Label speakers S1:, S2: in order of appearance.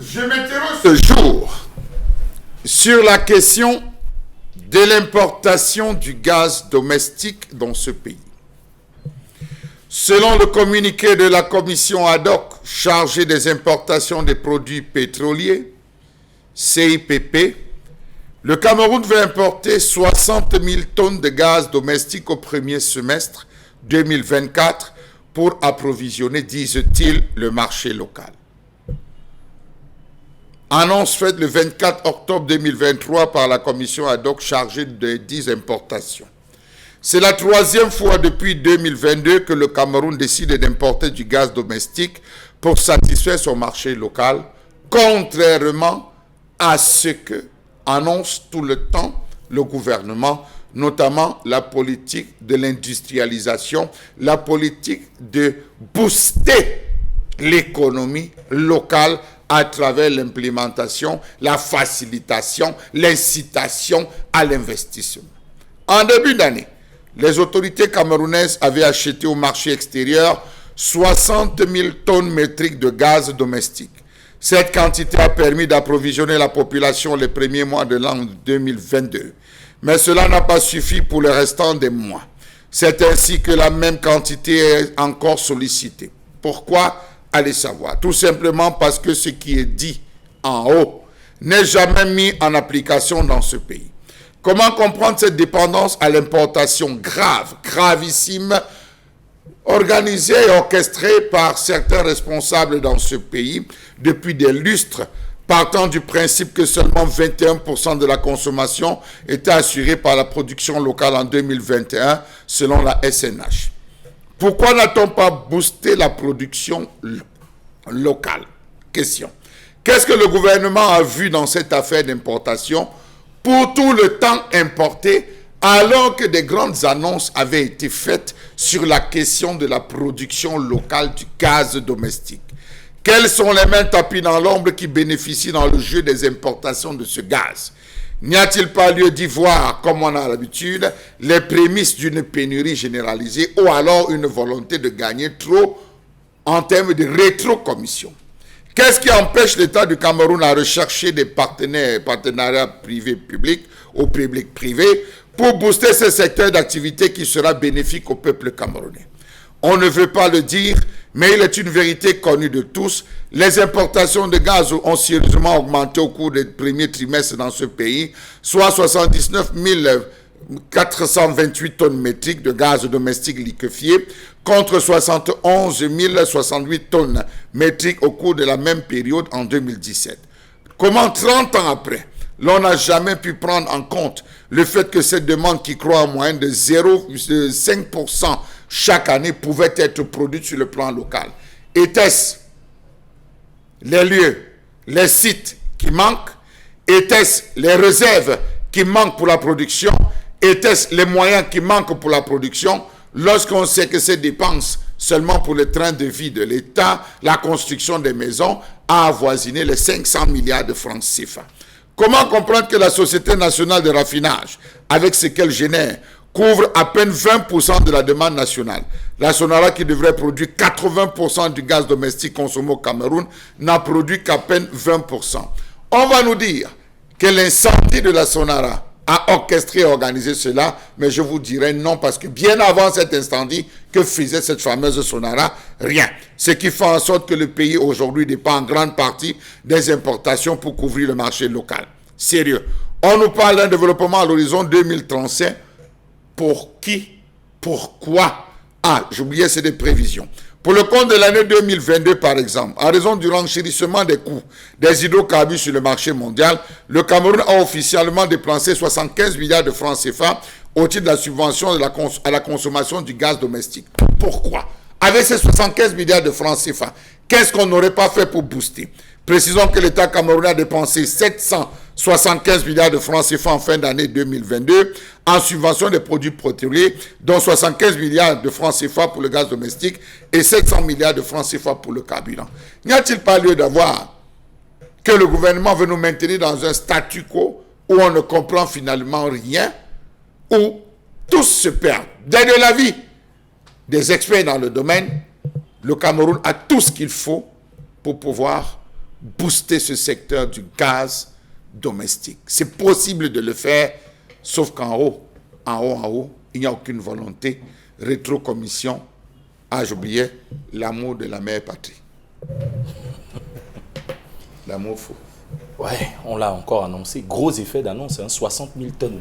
S1: Je m'interroge ce jour sur la question de l'importation du gaz domestique dans ce pays. Selon le communiqué de la commission ad hoc chargée des importations des produits pétroliers, CIPP, le Cameroun veut importer 60 000 tonnes de gaz domestique au premier semestre 2024 pour approvisionner, disent-ils, le marché local. Annonce faite le 24 octobre 2023 par la commission ad hoc chargée des 10 importations. C'est la troisième fois depuis 2022 que le Cameroun décide d'importer du gaz domestique pour satisfaire son marché local, contrairement à ce que annonce tout le temps le gouvernement, notamment la politique de l'industrialisation, la politique de booster l'économie locale à travers l'implémentation, la facilitation, l'incitation à l'investissement. En début d'année, les autorités camerounaises avaient acheté au marché extérieur 60 000 tonnes métriques de gaz domestique. Cette quantité a permis d'approvisionner la population les premiers mois de l'an 2022. Mais cela n'a pas suffi pour le restant des mois. C'est ainsi que la même quantité est encore sollicitée. Pourquoi ? Allez savoir. Tout simplement parce que ce qui est dit en haut n'est jamais mis en application dans ce pays. Comment comprendre cette dépendance à l'importation grave, gravissime, organisée et orchestrée par certains responsables dans ce pays depuis des lustres, partant du principe que seulement 21% de la consommation était assurée par la production locale en 2021, selon la SNH. Pourquoi n'a-t-on pas boosté la production locale? Question. Qu'est-ce que le gouvernement a vu dans cette affaire d'importation pour tout le temps importé, alors que des grandes annonces avaient été faites sur la question de la production locale du gaz domestique? Quels sont les mains tapis dans l'ombre qui bénéficient dans le jeu des importations de ce gaz? N'y a-t-il pas lieu d'y voir, comme on a l'habitude, les prémices d'une pénurie généralisée ou alors une volonté de gagner trop en termes de rétrocommission? Qu'est-ce qui empêche l'État du Cameroun à rechercher des partenariats privés-publics ou publics-privés pour booster ce secteur d'activité qui sera bénéfique au peuple camerounais? On ne veut pas le dire, mais il est une vérité connue de tous. Les importations de gaz ont sérieusement augmenté au cours des premiers trimestres dans ce pays, soit 79 428 tonnes métriques de gaz domestique liquéfié, contre 71 068 tonnes métriques au cours de la même période en 2017. Comment 30 ans après, l'on n'a jamais pu prendre en compte le fait que cette demande qui croît en moyenne de 0,5% chaque année pouvait être produite sur le plan local? Était-ce les lieux, les sites qui manquent? Était-ce les réserves qui manquent pour la production? Était-ce les moyens qui manquent pour la production? Lorsqu'on sait que ces dépenses seulement pour le train de vie de l'État, la construction des maisons, a avoisiné les 500 milliards de francs CFA. Comment comprendre que la Société nationale de raffinage, avec ce qu'elle génère, couvre à peine 20% de la demande nationale? La Sonara, qui devrait produire 80% du gaz domestique consommé au Cameroun, n'a produit qu'à peine 20%. On va nous dire que l'incendie de la Sonara a orchestré et organisé cela, mais je vous dirais non, parce que bien avant cet incendie, que faisait cette fameuse Sonara? Rien. Ce qui fait en sorte que le pays aujourd'hui dépend en grande partie des importations pour couvrir le marché local. Sérieux. On nous parle d'un développement à l'horizon 2035. Pour qui? Pourquoi? Ah, j'oubliais, c'est des prévisions. Pour le compte de l'année 2022, par exemple, en raison du renchérissement des coûts des hydrocarbures sur le marché mondial, le Cameroun a officiellement dépensé 75 milliards de francs CFA au titre de la subvention à la consommation du gaz domestique. Pourquoi? Avec ces 75 milliards de francs CFA, qu'est-ce qu'on n'aurait pas fait pour booster? Précisons que l'État camerounais a dépensé 775 milliards de francs CFA en fin d'année 2022 en subvention des produits pétroliers, dont 75 milliards de francs CFA pour le gaz domestique et 700 milliards de francs CFA pour le carburant. N'y a-t-il pas lieu d'avoir que le gouvernement veut nous maintenir dans un statu quo où on ne comprend finalement rien, où tous se perdent? Dès de l'avis des experts dans le domaine, le Cameroun a tout ce qu'il faut pour pouvoir booster ce secteur du gaz domestique. C'est possible de le faire, sauf qu'en haut, il n'y a aucune volonté. Rétrocommission, j'oubliais, l'amour de la mère patrie. L'amour faux.
S2: Ouais, on l'a encore annoncé. Gros effet d'annonce, 60 000 tonnes